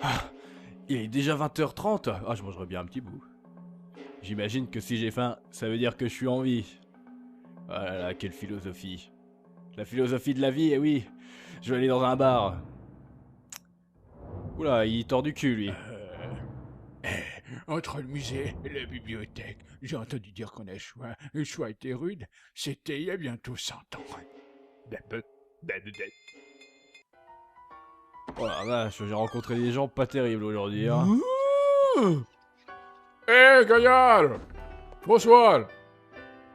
Ah, il est déjà 20h30. Ah, je mangerais bien un petit bout. J'imagine que si j'ai faim, ça veut dire que je suis en vie. Ah là là, quelle philosophie. La philosophie de la vie, eh oui. Je vais aller dans un bar. Oula, il tord du cul, lui. Entre le musée et la bibliothèque, j'ai entendu dire qu'on a choix. Le choix était rude. C'était il y a bientôt 100 ans. Oh la vache, j'ai rencontré des gens pas terribles aujourd'hui, hein. Hé, gaillard! Bonsoir!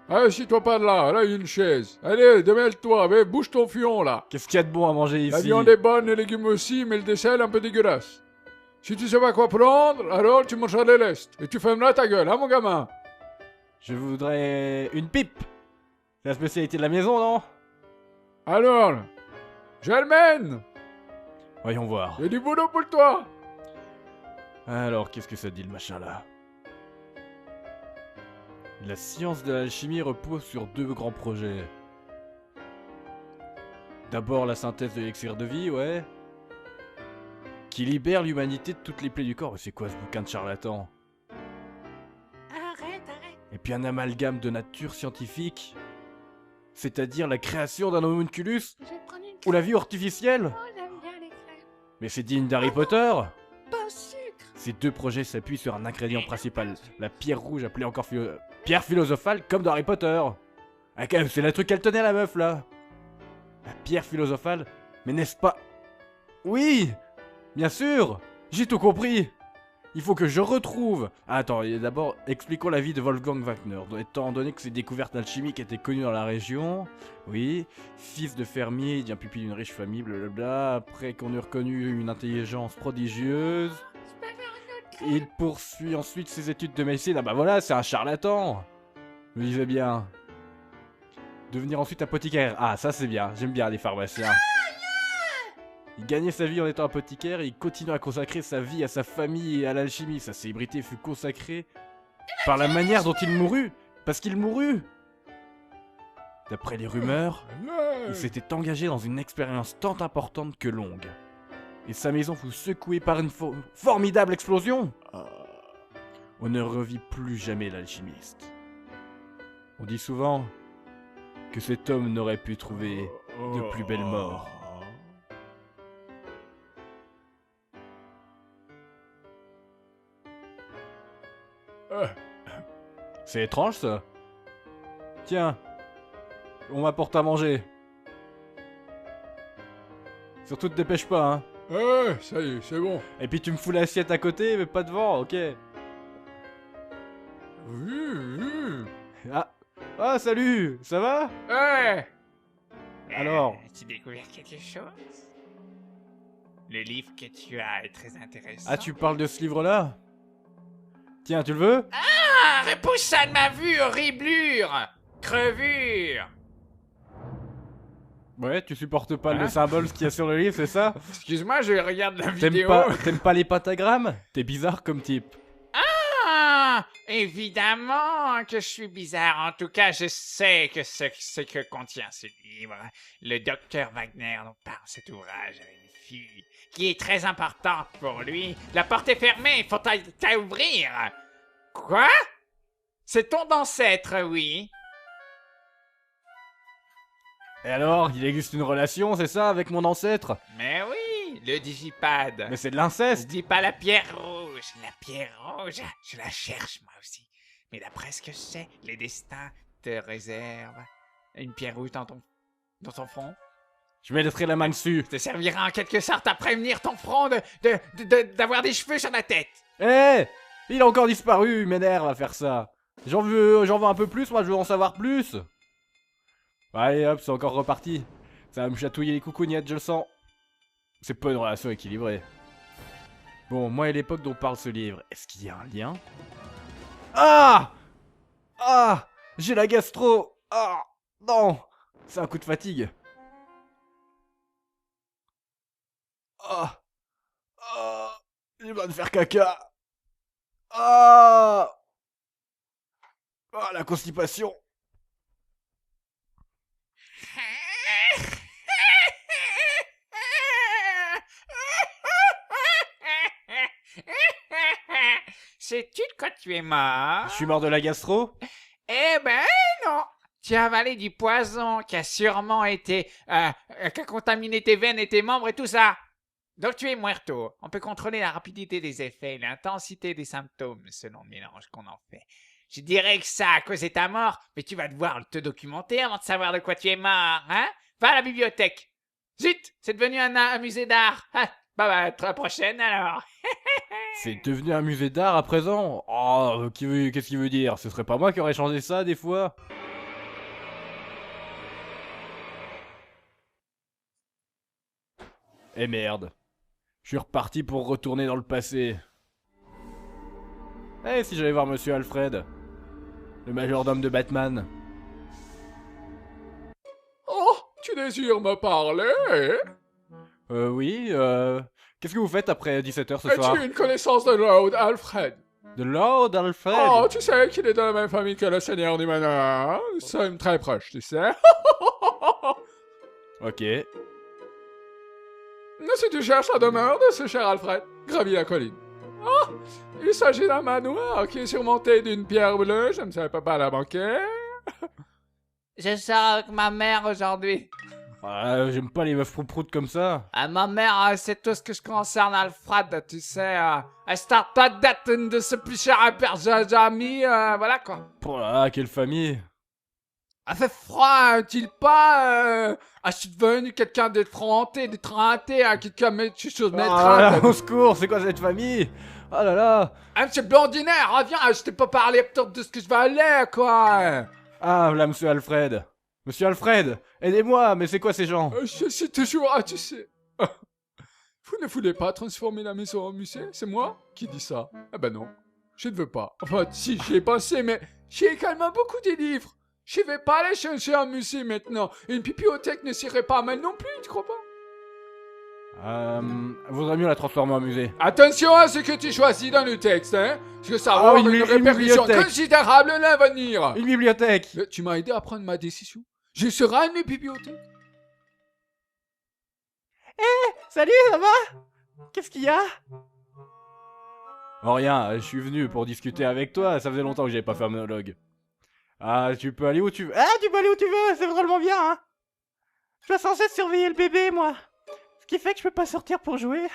Assis-toi pas là, là, il y a une chaise. Allez, démêle-toi, mais bouge ton fion, là. Qu'est-ce qu'il y a de bon à manger ici? La viande est bonne, les légumes aussi, mais le dessert est un peu dégueulasse. Si tu sais pas quoi prendre, alors tu mangeras les lestes. Et tu fermeras ta gueule, hein, mon gamin? Je voudrais une pipe. C'est la spécialité de la maison, non? Alors, Germaine, Voyons voir. il y a du boulot pour toi. Alors, qu'est-ce que ça dit le machin là? La science de l'alchimie repose sur deux grands projets. D'abord la synthèse de l'élixir de vie, ouais. Qui libère l'humanité de toutes les plaies du corps. C'est quoi ce bouquin de charlatan? Arrête. Et puis un amalgame de nature scientifique. C'est-à-dire la création d'un homunculus Je vais prendre une ou la crème. vie artificielle. Oh, j'aime bien les crèmes. Mais c'est digne d'Harry Potter. Pas au sucre. Ces deux projets s'appuient sur un ingrédient principal, la pierre rouge appelée encore pierre philosophale comme dans Harry Potter. Ah quand même, c'est le truc qu'elle tenait la meuf là. La pierre philosophale. Mais n'est-ce pas... Oui, bien sûr. J'ai tout compris. Il faut que je retrouve... Ah, attends, et d'abord, expliquons la vie de Wolfgang Wagner. Étant donné que ses découvertes alchimiques étaient connues dans la région, oui, fils de fermier, il devient pupille d'une riche famille, blablabla, après qu'on eut reconnu une intelligence prodigieuse, Je peux faire une autre crème. il poursuit ensuite ses études de médecine. Ah bah voilà, c'est un charlatan. Je me disais bien. Devenir ensuite apothicaire. Ah, ça c'est bien, j'aime bien les pharmaciens. Il gagnait sa vie en étant apothicaire et il continue à consacrer sa vie à sa famille et à l'alchimie. Sa célébrité fut consacrée par la manière dont il mourut. Parce qu'il mourut. D'après les rumeurs, il s'était engagé dans une expérience tant importante que longue. Et sa maison fut secouée par une formidable explosion. On ne revit plus jamais l'alchimiste. On dit souvent que cet homme n'aurait pu trouver de plus belle mort. C'est étrange ça. Tiens, on m'apporte à manger. Surtout te dépêche pas, hein. Ça y est, c'est bon. Et puis tu me fous l'assiette à côté, mais pas devant, ok. Ah, ah salut, ça va? Alors? As-tu découvert quelque chose? Le livre que tu as est très intéressant. Ah, tu parles de ce livre-là? Tiens, tu le veux? Ah, repousse ça de ma vue, horriblure! Crevure! Ouais, tu supportes pas le Hein? symbole qu'il y a sur le livre, c'est ça? Excuse-moi, je regarde la T'aimes vidéo. t'aimes pas les pentagrammes? T'es bizarre comme type. Ah, évidemment que je suis bizarre. En tout cas, je sais que ce que contient ce livre. Le docteur Wagner nous parle cet ouvrage avec une fille qui est très importante pour lui. La porte est fermée, faut t'à ouvrir. Quoi? C'est ton ancêtre, oui. Et alors, il existe une relation, c'est ça, avec mon ancêtre? Mais oui, le digipad. Mais c'est de Je l'inceste! dis pas la pierre rouge. La pierre rouge, je la cherche moi aussi. Mais d'après ce que je sais, les destins te réservent une pierre rouge dans ton front. Je mettrai la main dessus. Te servira en quelque sorte à prévenir ton front d'avoir des cheveux sur la tête. Eh! Il a encore disparu, il m'énerve à faire ça. J'en veux un peu plus, moi je veux en savoir plus. Allez hop, c'est encore reparti. Ça va me chatouiller les coucougnettes, je le sens. C'est pas une relation équilibrée. Bon, moi et l'époque dont parle ce livre, est-ce qu'il y a un lien? Ah! Ah! J'ai la gastro! Ah! Non! C'est un coup de fatigue. Ah! Ah! J'ai besoin de faire caca! Ah! Ah, la constipation! études quand tu es mort? Je suis mort de la gastro? Eh ben non! Tu as avalé du poison qui a sûrement été... qui a contaminé tes veines et tes membres et tout ça. Donc tu es muerto. On peut contrôler la rapidité des effets et l'intensité des symptômes selon le mélange qu'on en fait. Je dirais que ça a causé ta mort, mais tu vas devoir te documenter avant de savoir de quoi tu es mort, hein? Va à la bibliothèque. Zut, c'est devenu un musée d'art. Ah, bah, à la prochaine alors. C'est devenu un musée d'art à présent? Oh, qu'est-ce qu'il veut dire? Ce serait pas moi qui aurais changé ça des fois? Eh merde. Je suis reparti pour retourner dans le passé. Eh, si j'allais voir Monsieur Alfred, le majordome de Batman. Oh, tu désires me parler? Oui, qu'est-ce que vous faites après 17h ce soir? As-tu une connaissance de Lord Alfred? De Lord Alfred? Oh, tu sais qu'il est dans la même famille que le Seigneur du Manor. Nous sommes très proches, tu sais. Ok. Si tu cherches la demeure de ce cher Alfred, gravis la colline. Oh, il s'agit d'un manoir qui est surmonté d'une pierre bleue, je ne savais pas la banquer. Je sors avec ma mère aujourd'hui. Ah, j'aime pas les meufs prout comme ça. Ma mère, c'est tout ce que je concerne Alfred, tu sais. Elle start pas d'être une de ses plus chères amis, voilà quoi. Oh là, quelle famille. Elle fait froid, est-il pas je suis devenu quelqu'un d'effronté, d'étranté, quelqu'un de chose Ah là, au secours, c'est quoi cette famille? Oh là là. Ah, monsieur Blondinaire, reviens, je t'ai pas parlé peut-être de ce que je vais aller, quoi. Ah, là, Monsieur Alfred. Monsieur Alfred, aidez-moi, mais c'est quoi ces gens? Je suis toujours, tu sais. Vous ne voulez pas transformer la maison en musée? C'est moi qui dis ça. Ah ben non, je ne veux pas. Enfin, si, j'y ai pensé, mais j'ai également beaucoup de livres. Je vais pas aller chercher un musée maintenant. Une bibliothèque ne serait pas mal non plus, tu crois pas? Vaudrait mieux la transformer en musée. Attention à ce que tu choisis dans le texte, hein. Parce que ça va avoir une répercussion bibliothèque. considérable à l'avenir. Une bibliothèque. Tu m'as aidé à prendre ma décision. Je serai une bibliothèque. Salut, ça va? Qu'est-ce qu'il y a? Oh rien, je suis venu pour discuter avec toi, ça faisait longtemps que j'avais pas fait un monologue. Ah, tu peux aller où tu veux. Ah, tu peux aller où tu veux, c'est vraiment bien, hein. Je dois censé surveiller le bébé, moi. Ce qui fait que je peux pas sortir pour jouer.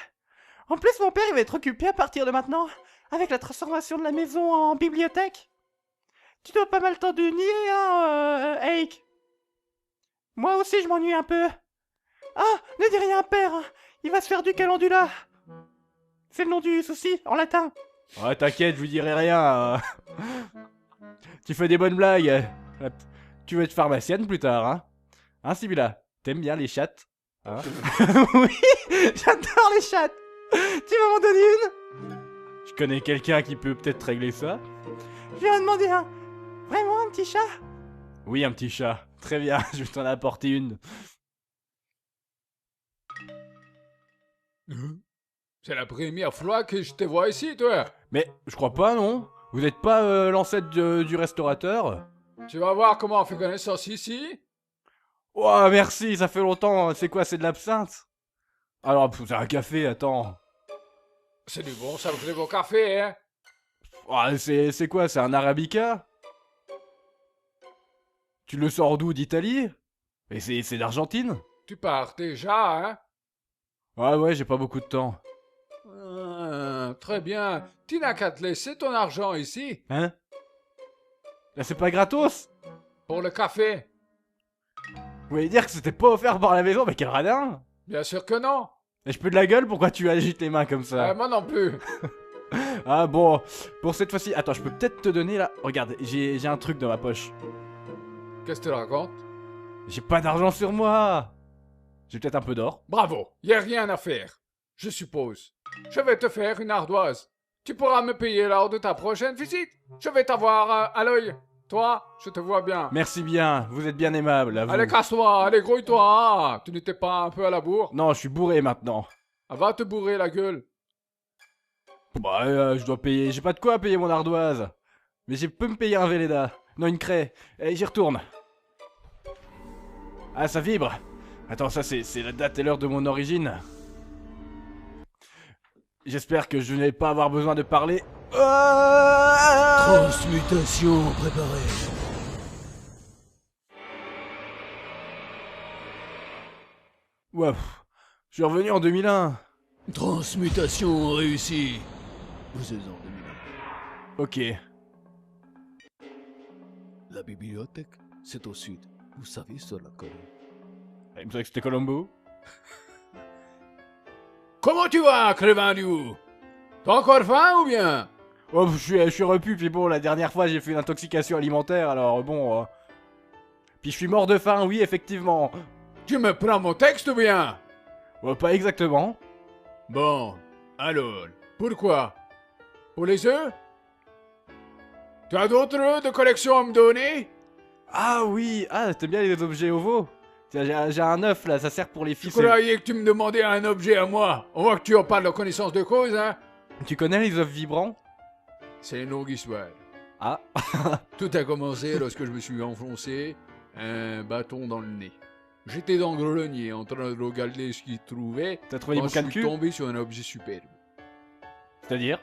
En plus, mon père, il va être occupé à partir de maintenant, avec la transformation de la maison en bibliothèque. Tu dois pas mal t'ennuyer, hein, Hank. Moi aussi, je m'ennuie un peu. Ah, ne dis rien, père. Il va se faire du calendula. C'est le nom du souci, en latin. Ouais, t'inquiète, je lui dirai rien. Tu fais des bonnes blagues. Tu veux être pharmacienne plus tard, hein? Hein, Sibylla? T'aimes bien les chattes? Hein? Oui, j'adore les chattes. Tu vas m'en donner une? Je connais quelqu'un qui peut peut-être régler ça. Je vais en demander un. Vraiment un petit chat? Oui, un petit chat. Très bien, je vais t'en apporter une. C'est la première fois que je te vois ici, toi. Mais je crois pas, non? Vous n'êtes pas l'ancêtre du restaurateur? Tu vas voir comment on fait connaissance ici. Oh, merci, ça fait longtemps. C'est quoi, c'est de l'absinthe? Alors, c'est un café, attends. C'est du bon, ça me fait bon café, hein. Oh, c'est quoi, c'est un arabica? Tu le sors d'où, d'Italie? Et c'est d'Argentine? Tu pars déjà, hein. Ah ouais, j'ai pas beaucoup de temps. Très bien. Tu n'as qu'à te laisser ton argent ici. Hein? Là, c'est pas gratos? Pour le café. Vous voulez dire que c'était pas offert par la maison? Mais quel radin! Bien sûr que non. Et je peux de la gueule, pourquoi tu agites les mains comme ça? Moi non plus. Ah bon, pour cette fois-ci... Attends, je peux peut-être te donner là... Regarde, j'ai un truc dans ma poche. Qu'est-ce que tu racontes? J'ai pas d'argent sur moi! J'ai peut-être un peu d'or. Bravo, y a rien à faire. Je suppose. Je vais te faire une ardoise. Tu pourras me payer lors de ta prochaine visite. Je vais t'avoir à l'œil. Toi, je te vois bien. Merci bien, vous êtes bien aimable, à vous. Allez, casse-toi, allez, grouille-toi. Tu n'étais pas un peu à la bourre? Non, je suis bourré maintenant. Va te bourrer la gueule. Bah, je dois payer... J'ai pas de quoi payer mon ardoise. Mais je peux me payer un Velleda. Non, une craie. Et j'y retourne. Ah, ça vibre. Attends, ça c'est la date et l'heure de mon origine. J'espère que je n'ai pas avoir besoin de parler. Transmutation préparée. Ouais, je suis revenu en 2001. Transmutation réussie. Vous êtes en 2001. Ok. La bibliothèque, c'est au sud. Vous savez, sur la colline. Il me semblait que c'était Colombo. Comment tu vas, Crévin-du-Hou? T'as encore faim ou bien? Oh, je suis repu, puis bon, la dernière fois j'ai fait une intoxication alimentaire, alors bon... Puis je suis mort de faim, oui, effectivement. Tu me prends mon texte ou bien? Pas exactement. Bon, alors, pourquoi? Pour les œufs? Tu as d'autres œufs de collection à me donner? Ah oui, t'aimes bien les objets ovaux? Tiens, j'ai un œuf là, ça sert pour les Tu filles. croyais que tu me demandais un objet à moi? On voit que tu en parles de connaissance de cause, hein? Tu connais les œufs vibrants? C'est une longue histoire. Ah, Tout a commencé lorsque je me suis enfoncé un bâton dans le nez. J'étais dans le grenier en train de regarder ce qu'il trouvait. t'as trouvé des quand bouquins de je suis cul? tombé sur un objet superbe. C'est-à-dire?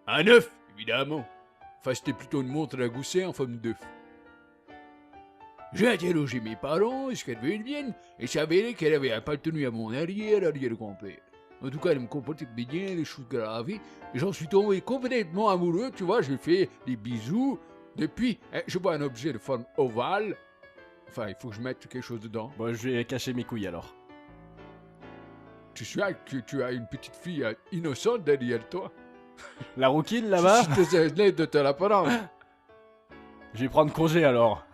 Un œuf, évidemment. Enfin, c'était plutôt une montre à gousset en forme d'œuf. J'ai interrogé mes parents, ce qu'elles viennent, et s'avérait qu'elle avait appartenu à mon arrière-grand-père. En tout cas, elle me comportait bien, les choses gravées, et j'en suis tombé complètement amoureux, tu vois, j'ai fait des bisous. Depuis, je vois un objet de forme ovale. Enfin, il faut que je mette quelque chose dedans. Bon, je vais cacher mes couilles alors. Tu sais que tu as une petite fille innocente derrière toi. La rouquine là-bas? Je te laisse de te la prendre. Je vais prendre congé alors.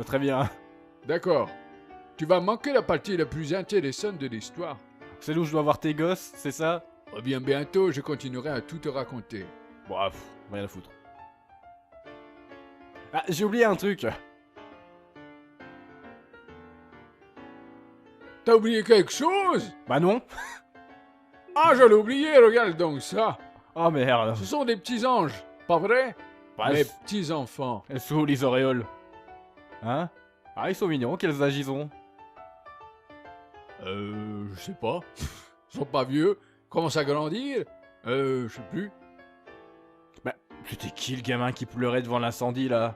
Très bien. D'accord. Tu vas manquer la partie la plus intéressante de l'histoire. C'est où je dois voir tes gosses, c'est ça? Reviens bientôt, je continuerai à tout te raconter. Bon, rien à foutre. Ah, j'ai oublié un truc. T'as oublié quelque chose? Bah non. Ah, je l'ai oublié, regarde donc ça. Oh merde. Ce sont des petits anges, pas vrai? Bah, Mes petits enfants. elles sont où les auréoles? Hein? Ah, ils sont mignons, quels âges ils ont? Je sais pas. Ils sont pas vieux. Commencent à grandir. Je sais plus. Bah, c'était qui le gamin qui pleurait devant l'incendie là?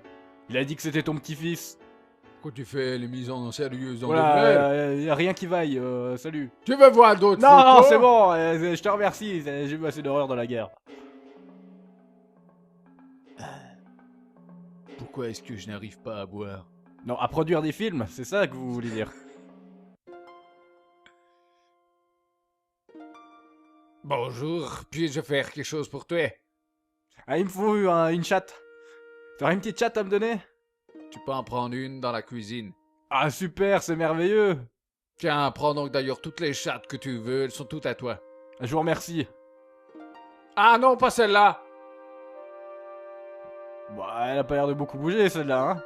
Il a dit que c'était ton petit-fils. Quand tu fais les mises en sérieuses dans le Voilà, mail, y a rien qui vaille, salut. tu veux voir d'autres Non, non, photos? c'est bon, je te remercie, j'ai vu assez d'horreur dans la guerre. Pourquoi est-ce que je n'arrive pas à boire? Non, à produire des films, c'est ça que vous voulez dire? Bonjour, puis-je faire quelque chose pour toi? Ah, il me faut une chatte. T'aurais une petite chatte à me donner? Tu peux en prendre une dans la cuisine. Ah, super, c'est merveilleux. Tiens, prends donc d'ailleurs toutes les chattes que tu veux, elles sont toutes à toi. Je vous remercie. Ah non, pas celle-là! Bah, elle a pas l'air de beaucoup bouger celle-là, hein.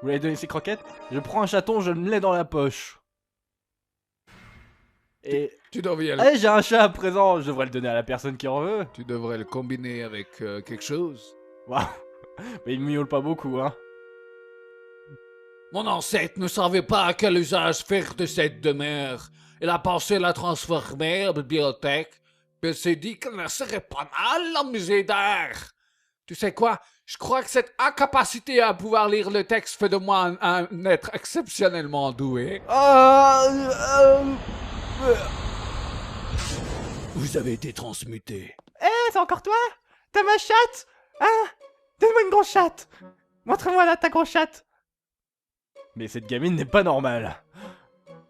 Vous lui avez donné ses croquettes? Je prends un chaton, je me l'ai dans la poche. Et... Tu devrais, Allez, j'ai un chat à présent, je devrais le donner à la personne qui en veut. tu devrais le combiner avec quelque chose. Waouh. Mais il miaule pas beaucoup, hein. Mon ancêtre ne savait pas à quel usage faire de cette demeure. Il a pensé la transformer en bibliothèque, puis il s'est dit qu'elle ne serait pas mal en musée d'art. Tu sais quoi? Je crois que cette incapacité à pouvoir lire le texte fait de moi un être exceptionnellement doué. Vous avez été transmuté. C'est encore toi? T'as ma chatte? Ah, donne-moi une grosse chatte. Montre-moi là ta grosse chatte. Mais cette gamine n'est pas normale.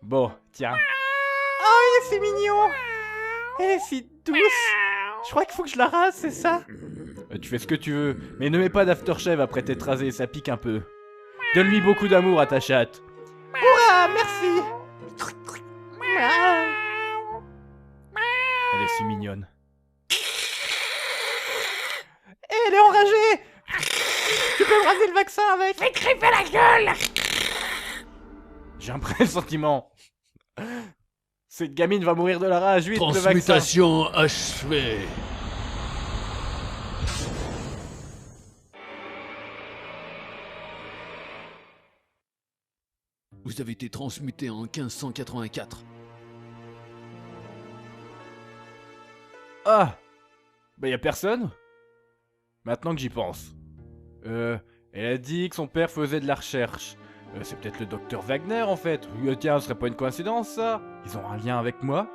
Bon, tiens. Oh, il est si mignon. Elle est si douce. Je crois qu'il faut que je la rase, c'est ça? Tu fais ce que tu veux, mais ne mets pas d'aftershave après t'être rasé, ça pique un peu. Donne-lui beaucoup d'amour à ta chatte. Ouah, merci. Elle est si mignonne. Elle est enragée. Tu peux me raser le vaccin avec? Fais crêper la gueule! J'ai un pressentiment. Cette gamine va mourir de la rage, vite le vaccin. Transmutation achevée. Vous avez été transmuté en 1584. Ah. Bah y a personne. Maintenant que j'y pense. Elle a dit que son père faisait de la recherche. C'est peut-être le docteur Wagner en fait. Tiens, ce serait pas une coïncidence ça? Ils ont un lien avec moi?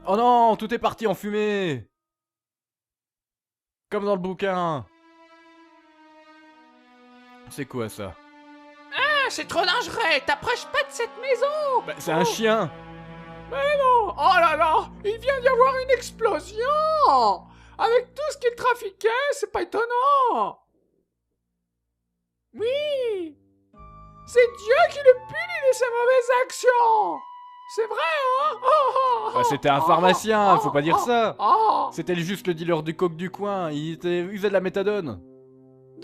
Oh non, tout est parti en fumée! Comme dans le bouquin. C'est quoi ça? Ah, c'est trop dangereux, t'approches pas de cette maison. Bah, c'est un chien! Oh là là, il vient d'y avoir une explosion. Avec tout ce qu'il trafiquait, c'est pas étonnant. Oui, c'est Dieu qui le punit de ses mauvaises actions. C'est vrai, hein? Bah, c'était un pharmacien, faut pas dire ça! Ah, C'était juste le dealer du coke du coin, il faisait de la méthadone.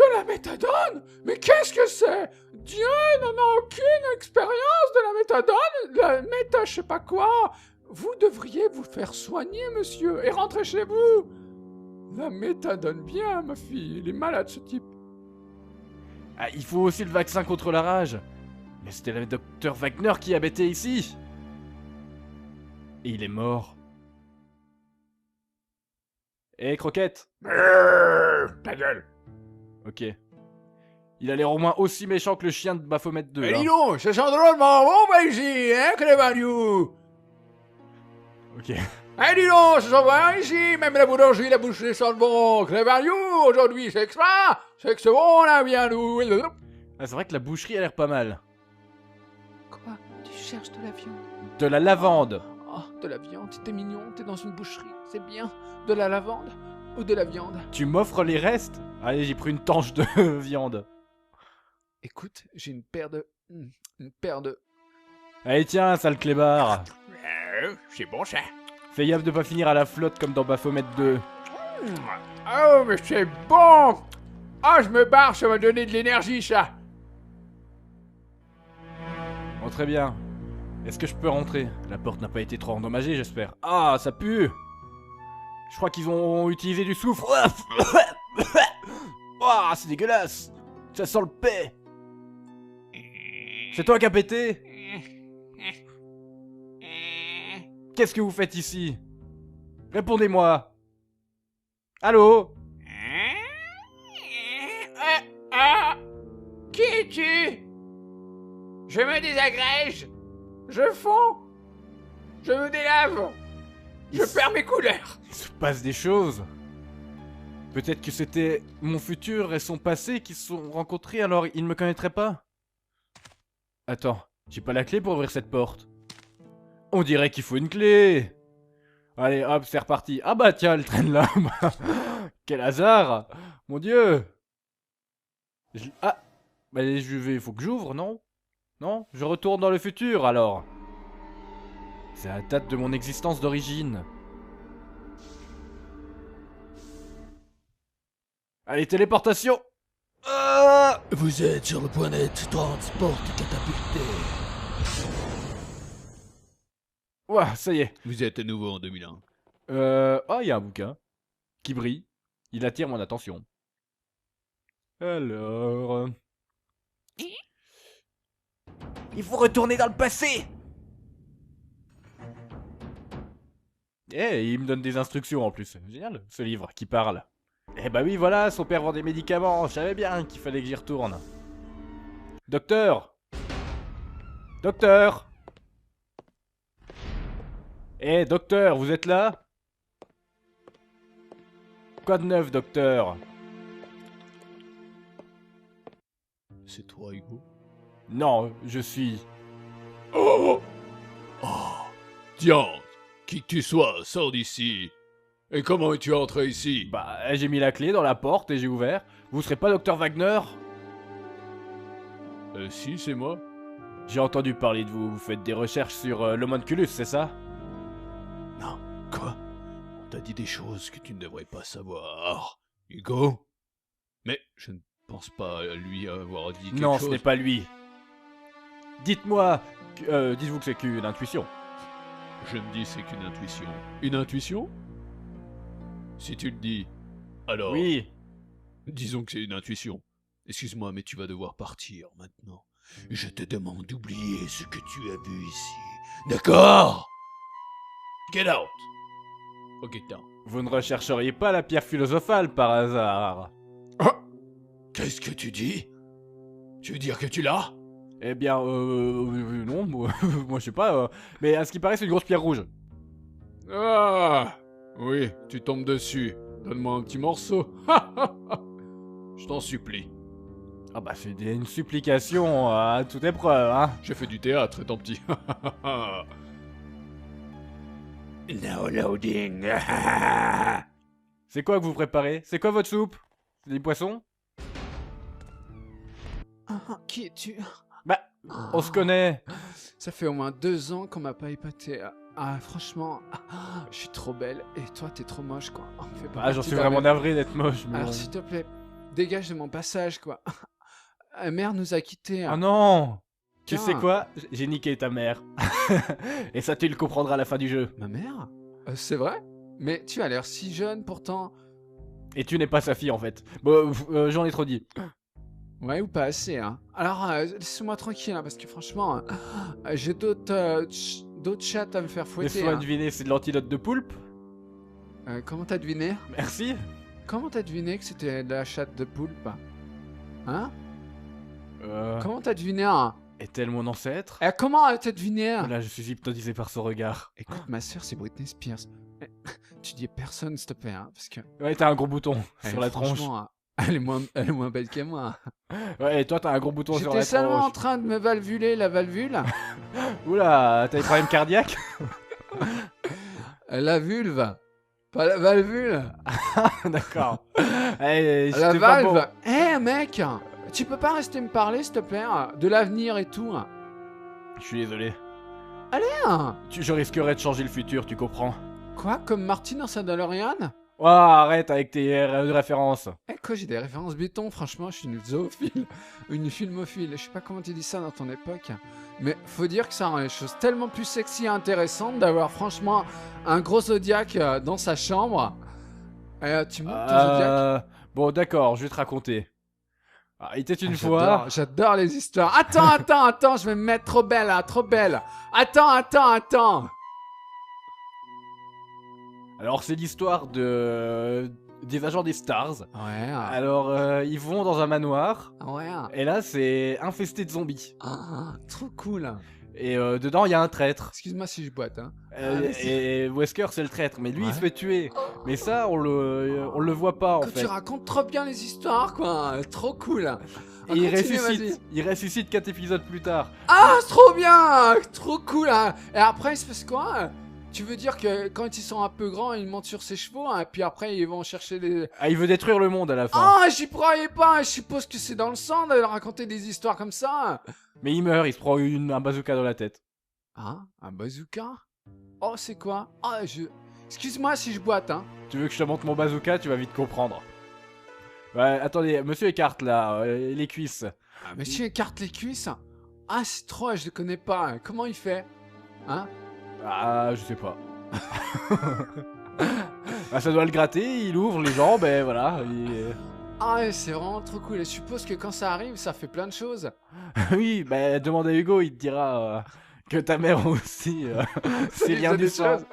de la méthadone? Mais qu'est-ce que c'est? Dieu n'en a aucune expérience de la méthadone, la méta je sais pas quoi. Vous devriez vous faire soigner, monsieur, et rentrer chez vous. La méthadone bien, ma fille, il est malade ce type. Ah, il faut aussi le vaccin contre la rage. Mais c'était le docteur Wagner qui habitait ici. Et il est mort. Hé, Croquette. Ta gueule. Ok. Il a l'air au moins aussi méchant que le chien de Baphomet 2. Eh hein. dis donc, ça sent drôlement bon, bah ici, hein, Clévariou. Ok. Eh dis donc, ça sent bon ici, même la boulangerie, la boucherie sent bon. Clévariou, aujourd'hui, c'est extra, c'est que c'est bon, là, bien nous. Ah, c'est vrai que la boucherie a l'air pas mal. Quoi? Tu cherches de la viande? De la lavande. Oh, de la viande, t'es mignon, t'es dans une boucherie, c'est bien. De la lavande ou de la viande? Tu m'offres les restes? Allez, j'ai pris une tanche de viande. Écoute, j'ai une paire de... Une paire de... Allez, tiens, sale clébard. C'est bon ça. Fais gaffe de pas finir à la flotte comme dans Baphomet 2. Oh, mais c'est bon! Ah, je me barre, ça m'a donné de l'énergie, ça. Oh, très bien. Est-ce que je peux rentrer? La porte n'a pas été trop endommagée, j'espère. Ah, ça pue! Je crois qu'ils ont utilisé du soufre. Ah, c'est dégueulasse! Ça sent le paix! C'est toi qui as pété? Qu'est-ce que vous faites ici? Répondez-moi! Allô? Qui es-tu? Je me désagrège. Je fonds. Je me délave. Je perds mes couleurs. Il se passe des choses. Peut-être que c'était mon futur et son passé qui se sont rencontrés, alors ils ne me connaîtraient pas. Attends, j'ai pas la clé pour ouvrir cette porte. On dirait qu'il faut une clé. Allez, hop, c'est reparti. Ah bah tiens, elle traîne là. Quel hasard. Mon Dieu. Ah, bah je vais, faut que j'ouvre, non? Non? Je retourne dans le futur, alors. C'est la date de mon existence d'origine. Allez, téléportation. Vous êtes sur le point d'être transporté catapulté. Ouah, ça y est. Vous êtes à nouveau en 2001. Ah, il y a un bouquin qui brille. Il attire mon attention. Alors... Il faut retourner dans le passé. Eh, il me donne des instructions en plus. Génial, ce livre qui parle. Eh bah oui, voilà, son père vend des médicaments. Je savais bien qu'il fallait que j'y retourne. Docteur! Docteur! Eh, docteur, vous êtes là? Quoi de neuf, docteur? C'est toi, Hugo? Non, je suis... Oh! Tiens, qui que tu sois, sors d'ici. Et comment es-tu entré ici? Bah, j'ai mis la clé dans la porte et j'ai ouvert. Vous serez pas docteur Wagner? Si, c'est moi. J'ai entendu parler de vous. Vous faites des recherches sur l'homunculus, c'est ça? Non, quoi? On t'a dit des choses que tu ne devrais pas savoir. Hugo? Mais je ne pense pas à lui avoir dit quelque Non, chose. ce n'est pas lui. Dites-moi... dites-vous que c'est qu'une intuition. Je me dis c'est qu'une intuition. Une intuition? Si tu le dis, alors... Oui. Disons que c'est une intuition. Excuse-moi, mais tu vas devoir partir maintenant. Je te demande d'oublier ce que tu as vu ici. D'accord? Get out! au guettant. Vous ne rechercheriez pas la pierre philosophale par hasard? Qu'est-ce que tu dis? Tu veux dire que tu l'as? Eh bien, non, moi, moi je sais pas, mais à ce qui paraît, c'est une grosse pierre rouge. Ah, oui, tu tombes dessus. Donne-moi un petit morceau. Je t'en supplie. Ah bah, c'est une supplication à toute épreuve, hein. J'ai fait du théâtre étant petit. No loading. C'est quoi que vous préparez? C'est quoi votre soupe? C'est des poissons? Qui es-tu? Bah, on se connaît. Ça fait au moins 2 ans qu'on m'a pas épaté. Ah, franchement, je suis trop belle et toi t'es trop moche quoi. On fait pas Ah, j'en partie suis d'un vraiment même- navré d'être moche, mais... Alors s'il te plaît, dégage de mon passage quoi. Mère nous a quittés. Ah non! Tu Tiens. sais quoi? J'ai niqué ta mère. Et ça, tu le comprendras à la fin du jeu. Ma mère? C'est vrai? Mais tu as l'air si jeune pourtant. Et tu n'es pas sa fille, en fait. Bon, j'en ai trop dit. Ouais, ou pas assez, hein. Alors, laisse-moi tranquille, hein, parce que franchement, j'ai d'autres chattes à me faire fouetter. Laisse-moi Hein. deviner, c'est de l'antidote de poulpe? Comment t'as deviné? Merci. Comment t'as deviné que c'était de la chatte de poulpe? Hein? Comment t'as deviné? Hein? Est-elle mon ancêtre? Comment t'as deviné? Là, je suis hypnotisé par son regard. Écoute, ma soeur, c'est Britney Spears. Tu dis à personne, s'il te plaît, hein, parce que... Ouais, t'as un gros bouton sur la tronche. franchement, hein, elle est moins belle que moi. Ouais, et toi, t'as un gros bouton sur la J'étais seulement en tronche. train de me valvuler la valvule. Oula, t'as des problèmes cardiaques? La vulve. Pas la valvule. D'accord. Allez, La j'étais pas valve. bon. Mec, tu peux pas rester me parler, s'il te plaît, de l'avenir et tout. Je suis désolé. Hein? Je risquerais de changer le futur, tu comprends? Quoi, comme Martin dans sa DeLorean? Oh, arrête avec tes références. Quoi, j'ai des références béton, franchement, je suis une zoophile, une filmophile, je sais pas comment tu dis ça dans ton époque, mais faut dire que ça rend les choses tellement plus sexy et intéressantes d'avoir franchement un gros Zodiac dans sa chambre. Tu montes ton Zodiac? Bon, d'accord, je vais te raconter. Ah, il était une fois... J'adore les histoires. Attends, je vais me mettre trop belle, hein, trop belle. Attends. Alors, c'est l'histoire des agents des Stars. Ouais, Alors, ils vont dans un manoir, ouais. et là, c'est infesté de zombies. Trop cool. Et dedans, il y a un traître. Excuse-moi si je boite, hein. Et Wesker, c'est le traître, mais lui, il Ouais. se fait tuer. Mais ça, on le voit pas, en Quand fait. tu racontes trop bien les histoires, quoi. Trop cool. Et il Continue, ressuscite. Il ressuscite 4 épisodes plus tard. Ah, c'est trop bien. Trop cool. Hein. Et après, il se passe quoi? Tu veux dire que quand ils sont un peu grands, ils montent sur ses chevaux, hein, et puis après, ils vont chercher des... Ah, il veut détruire le monde à la fin. Ah, j'y croyais pas. Je suppose que c'est dans le sang de raconter des histoires comme ça. Mais il meurt, il se prend un bazooka dans la tête. Ah, un bazooka? Oh, c'est quoi? Excuse-moi si je boite, hein. Tu veux que je te montre mon bazooka, tu vas vite comprendre. Ouais, attendez, monsieur écarte là, les cuisses. Monsieur écarte les cuisses? Ah, c'est trop, je le connais pas. Comment il fait? Hein? Ah, je sais pas. Ah, ça doit le gratter, il ouvre les jambes, et voilà. Ah, ouais, c'est vraiment trop cool. Et je suppose que quand ça arrive, ça fait plein de choses. Oui, bah demande à Hugo, il te dira que ta mère aussi, c'est lui lien faisait du des sang. choses.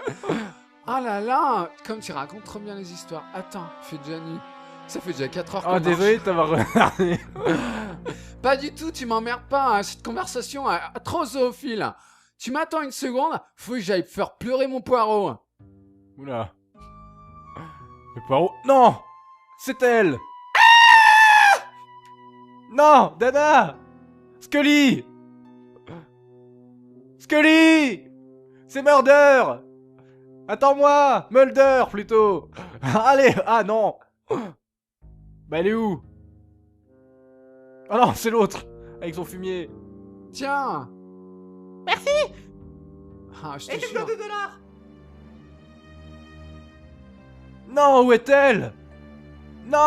Ah là là, comme tu racontes trop bien les histoires. Attends, il fait déjà nuit. Ça fait déjà 4 heures qu'on Oh, marche. désolé de t'avoir regardé. Pas du tout, tu m'emmerdes pas. Hein. Cette conversation est trop zoophile. Tu m'attends une seconde, faut que j'aille faire pleurer mon poireau. Oula. Le poireau. Non! C'est elle! Non! Dada! Scully! Scully! C'est Murder! Attends-moi! Mulder, plutôt! Allez! Ah non! Bah, elle est où? Oh non, c'est l'autre! Avec son fumier! Tiens. Merci. Ah, je Et te tu me jure. donnes $2. Non, où est-elle? Non!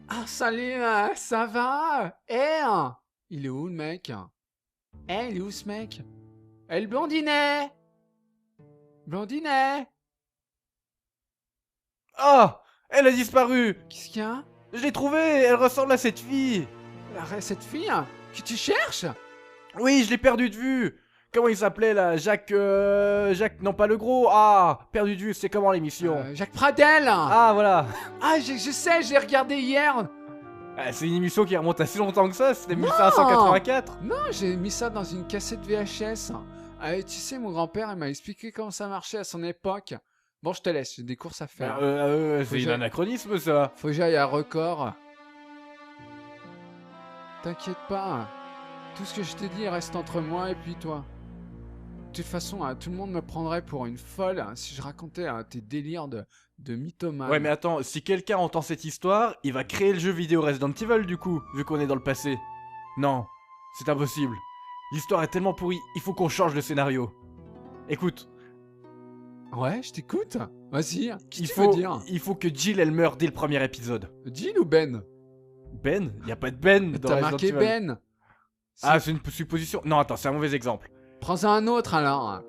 Ah, salut, ça va? Il est où le mec? Il est où ce mec? Le blondinet! Blondinet! Oh! Elle a disparu! Qu'est-ce qu'il y a? Je l'ai trouvée! Elle ressemble à cette fille! Cette fille que tu cherches? Oui, je l'ai perdue de vue! Comment il s'appelait là? Jacques... Jacques... Non, pas le gros. Ah, perdu de vue, c'est comment l'émission? Jacques Pradel. Ah, voilà. Ah, je sais, je l'ai regardé hier. Ah, c'est une émission qui remonte à si longtemps que ça, c'était 1584. Non, j'ai mis ça dans une cassette VHS. Tu sais, mon grand-père, il m'a expliqué comment ça marchait à son époque. Bon, je te laisse, j'ai des courses à faire. C'est un anachronisme ça. Faut que j'aille à Record. T'inquiète pas. Tout ce que je t'ai dit reste entre moi et puis toi. De toute façon, tout le monde me prendrait pour une folle si je racontais tes délires de mythomane. Ouais, mais attends, si quelqu'un entend cette histoire, il va créer le jeu vidéo Resident Evil du coup, vu qu'on est dans le passé. Non, c'est impossible. L'histoire est tellement pourrie, il faut qu'on change de scénario. Écoute, Ouais, je t'écoute. Vas-y, qu'est-ce que tu veux dire? il faut que Jill elle meure dès le premier épisode. Jill ou Ben? Ben? Y a pas de Ben dans T'as Resident marqué Evil. Ben. Ah, c'est une supposition. Non, attends, c'est un mauvais exemple. Prends-en un autre alors.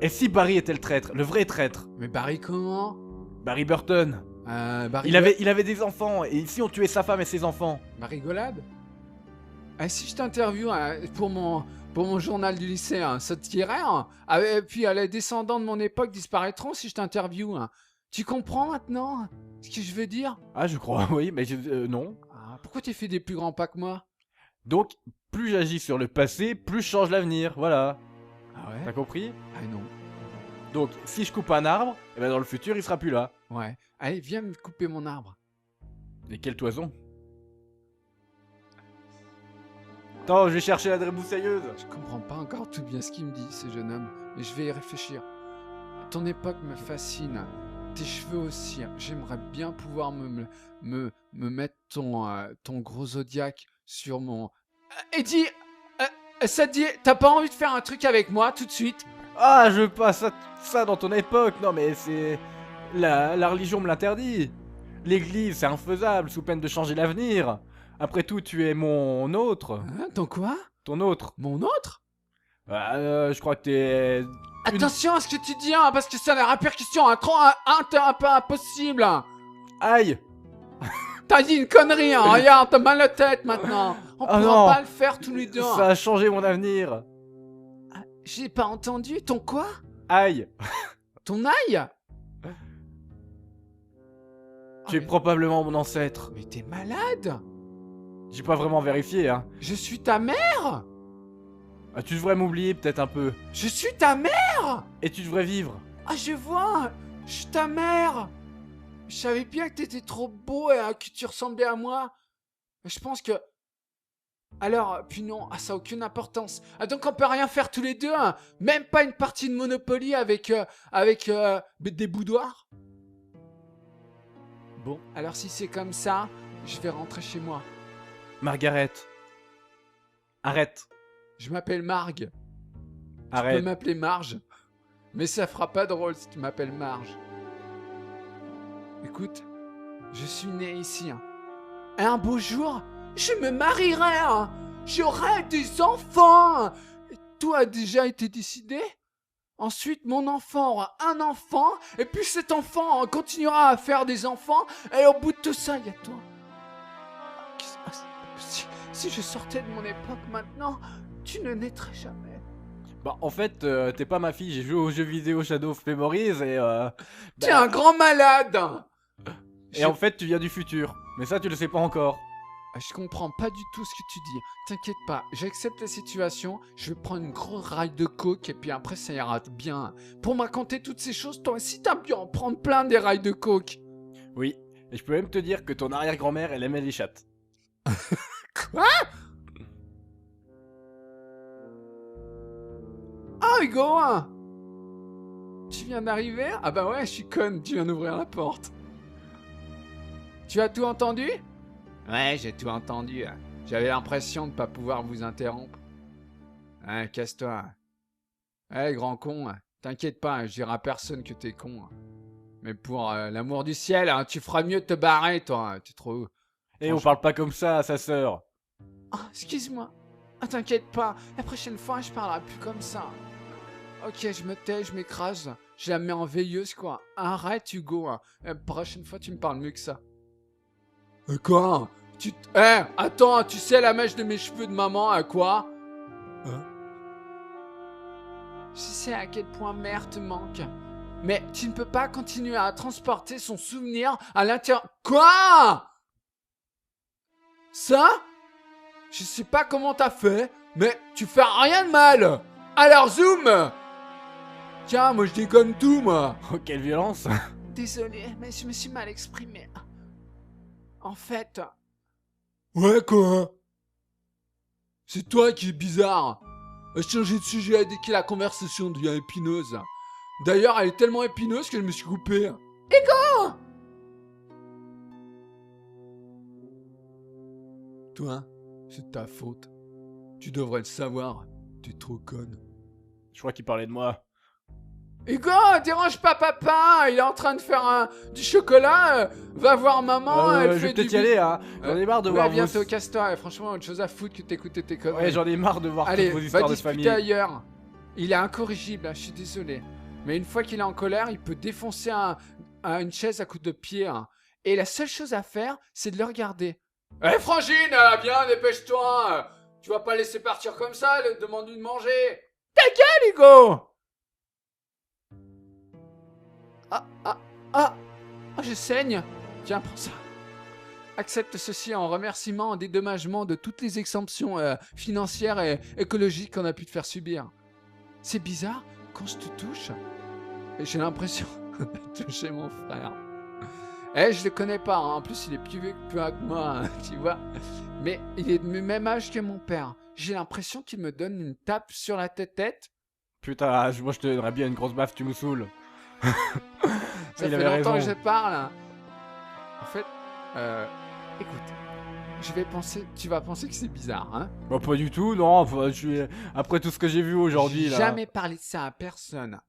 Et si Barry était le traître, le vrai traître? Mais Barry comment? Barry Burton. Barry Il avait des enfants, et ici on tuait sa femme et ses enfants. Rigolade? Si je t'interviewe pour mon journal du lycée, ça te dirait? Et puis les descendants de mon époque disparaîtront si je t'interviewe. Tu comprends maintenant ce que je veux dire? Ah, je crois, oui, mais non. Pourquoi tu fais des plus grands pas que moi? Donc, plus j'agis sur le passé, plus je change l'avenir, voilà. Ah ouais? T'as compris? Ah non. Donc, si je coupe un arbre, et ben dans le futur, il sera plus là. Ouais. Allez, viens me couper mon arbre. Et quelle toison? Attends, je vais chercher la débroussailleuse. Je comprends pas encore tout bien ce qu'il me dit, ce jeune homme, mais je vais y réfléchir. Ton époque me fascine, tes cheveux aussi. J'aimerais bien pouvoir me mettre ton gros zodiaque sur mon... Eddie, ça te dit, t'as pas envie de faire un truc avec moi tout de suite? Ah, je veux pas ça dans ton époque. Non, mais c'est... La religion me l'interdit. L'église, c'est infaisable, sous peine de changer l'avenir. Après tout, tu es mon autre. Ton quoi? Ton autre. Mon autre? Je crois que t'es... Attention à ce que tu dis, parce que ça a des répercussions un peu impossible. Aïe! T'as dit une connerie, regarde, t'as mal la tête maintenant. On pourra non. pas le faire tous les deux. Ça a changé mon avenir. J'ai pas entendu, ton quoi? Aïe! Ton aïe? Tu es probablement mon ancêtre. Mais t'es malade? J'ai pas vraiment vérifié, hein. Je suis ta mère? Tu devrais m'oublier peut-être un peu. Je suis ta mère? Et tu devrais vivre. Je vois, je suis ta mère. Je savais bien que t'étais trop beau et que tu ressemblais à moi. Je pense que... Alors, puis non, ça a aucune importance. Donc on peut rien faire tous les deux, même pas une partie de Monopoly avec des boudoirs. Bon, alors si c'est comme ça, je vais rentrer chez moi. Margaret. Arrête. Je m'appelle Margue. Tu peux Arrête. m'appeler Marge. Mais ça fera pas drôle si tu m'appelles Marge. Écoute, je suis né ici. Et un beau jour, je me marierai. J'aurai des enfants. Et tout a déjà été décidé. Ensuite, mon enfant aura un enfant. Et puis cet enfant continuera à faire des enfants. Et au bout de tout ça, il y a toi. Si je sortais de mon époque maintenant, tu ne naîtrais jamais. Bah, en fait, t'es pas ma fille, j'ai joué aux jeux vidéo Shadow of Memories et T'es un grand malade. Et en fait, tu viens du futur. Mais ça, tu le sais pas encore. Je comprends pas du tout ce que tu dis. T'inquiète pas, j'accepte la situation, je vais prendre une grosse raille de coke et puis après ça ira bien. Pour me raconter toutes ces choses, toi aussi t'as pu en prendre plein des rails de coke. Oui, et je peux même te dire que ton arrière-grand-mère, elle aimait les chattes. Quoi? Oh Hugo, tu viens d'arriver? Ah bah ouais, je suis conne, tu viens d'ouvrir la porte. Tu as tout entendu? Ouais, j'ai tout entendu. J'avais l'impression de pas pouvoir vous interrompre. Casse-toi. Grand con, t'inquiète pas, je dirai à personne que t'es con. Mais pour l'amour du ciel, tu feras mieux de te barrer, toi. T'es trop... Et on parle pas comme ça à sa sœur. Excuse-moi. T'inquiète pas, la prochaine fois, je parlerai plus comme ça. Ok, je me tais, je m'écrase. Je la mets en veilleuse, quoi. Arrête, Hugo. La prochaine fois, tu me parles mieux que ça. Quoi? Attends, tu sais la mèche de mes cheveux de maman, quoi? Je sais à quel point mère te manque. Mais tu ne peux pas continuer à transporter son souvenir à l'intérieur... Quoi? Ça? Je sais pas comment t'as fait, mais tu fais rien de mal. Alors zoom! Tiens, moi je déconne tout, moi. Oh, quelle violence. Désolé, mais je me suis mal exprimé. En fait... Ouais, quoi? C'est toi qui es bizarre. Changer de sujet dès que la conversation devient épineuse. D'ailleurs, elle est tellement épineuse que je me suis coupé. Ego! Toi, c'est ta faute. Tu devrais le savoir. T'es trop conne. Je crois qu'il parlait de moi. Ego, dérange pas papa. Il est en train de faire du chocolat. Va voir maman. Elle je fait vais peut-être du y aller, hein. J'en ai marre de voir viens, vos... casse-toi. Franchement, autre chose à foutre que t'écouter tes conneries. Ouais, j'en ai marre de voir Allez, toutes vos va histoires de discuter famille. ailleurs. Il est incorrigible, je suis désolé. Mais une fois qu'il est en colère, il peut défoncer une chaise à coups de pied. Et la seule chose à faire, c'est de le regarder. Hé Frangine, viens, dépêche-toi. Tu vas pas laisser partir comme ça, elle te demande de manger. Ta gueule, Hugo. Je saigne. Tiens, prends ça. Accepte ceci en remerciement, en dédommagement de toutes les exemptions financières et écologiques qu'on a pu te faire subir. C'est bizarre, quand je te touche, j'ai l'impression de toucher mon frère. Je le connais pas, hein. En plus il est plus vieux que moi, hein, tu vois. Mais il est du même âge que mon père. J'ai l'impression qu'il me donne une tape sur la tête. Putain, moi je te donnerais bien une grosse baffe, tu me saoules. Ça Il fait avait longtemps raison. que je parle. En fait, écoute, tu vas penser que c'est bizarre, hein. Bah pas du tout, non. Enfin, après tout ce que j'ai vu aujourd'hui J'ai là. jamais parlé de ça à personne.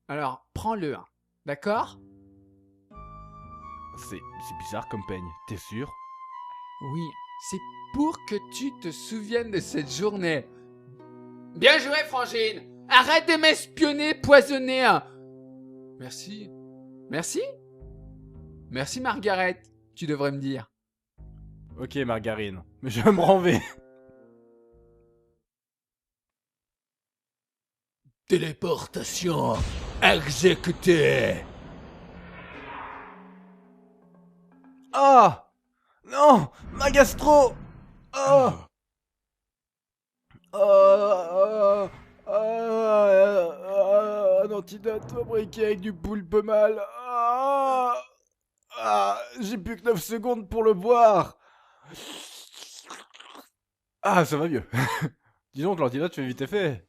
Alors, prends-le, hein. D'accord? C'est bizarre comme peigne, t'es sûr? Oui, c'est pour que tu te souviennes de cette journée. Bien joué, Frangine. Arrête de m'espionner, poisonner. Merci. Merci? Merci, Margaret. Tu devrais me dire. Ok, Margarine, mais je me renvais. Téléportation exécutée. Ah! Non! Ma gastro! Ah! Un antidote fabriqué avec du poulpe mâle. J'ai plus que 9 secondes pour le boire. Ah, ça va mieux. Disons que l'antidote fait vite effet.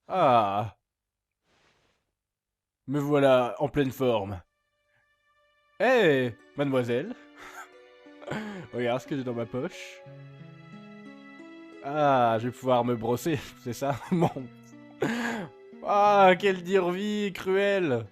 Ah. Me voilà en pleine forme. Hé, mademoiselle. Regarde ce que j'ai dans ma poche. Ah, je vais pouvoir me brosser, c'est ça? Bon. Ah, quelle dire-vie cruelle.